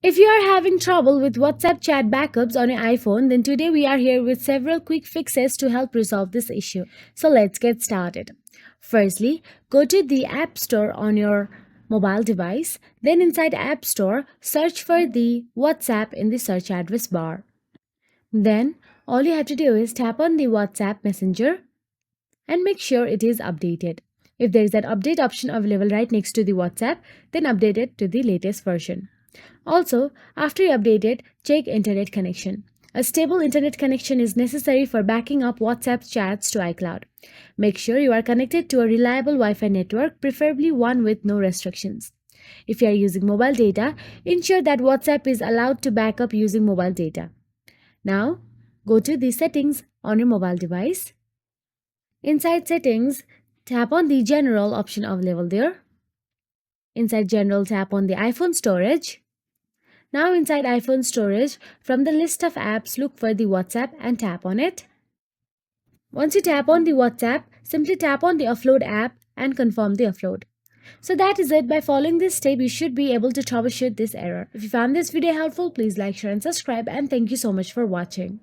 If you are having trouble with WhatsApp chat backups on your iPhone, then today we are here with several quick fixes to help resolve this issue. So let's get started. Firstly, go to the App Store on your mobile device. Then inside App Store, search for the WhatsApp in the search address bar. Then all you have to do is tap on the WhatsApp Messenger and make sure it is updated. If there is an update option available right next to the WhatsApp, then update it to the latest version. Also, after you update it, check internet connection. A stable internet connection is necessary for backing up WhatsApp chats to iCloud. Make sure you are connected to a reliable Wi Fi network, preferably one with no restrictions. If you are using mobile data, ensure that WhatsApp is allowed to back up using mobile data. Now, go to the settings on your mobile device. Inside settings, tap on the general option available there. Inside general, tap on the iPhone storage. Now inside iPhone storage, from the list of apps, look for the WhatsApp and tap on it. Once you tap on the WhatsApp, simply tap on the offload app and confirm the offload. So that is it. By following this step, you should be able to troubleshoot this error. If you found this video helpful, please like, share and subscribe, and thank you so much for watching.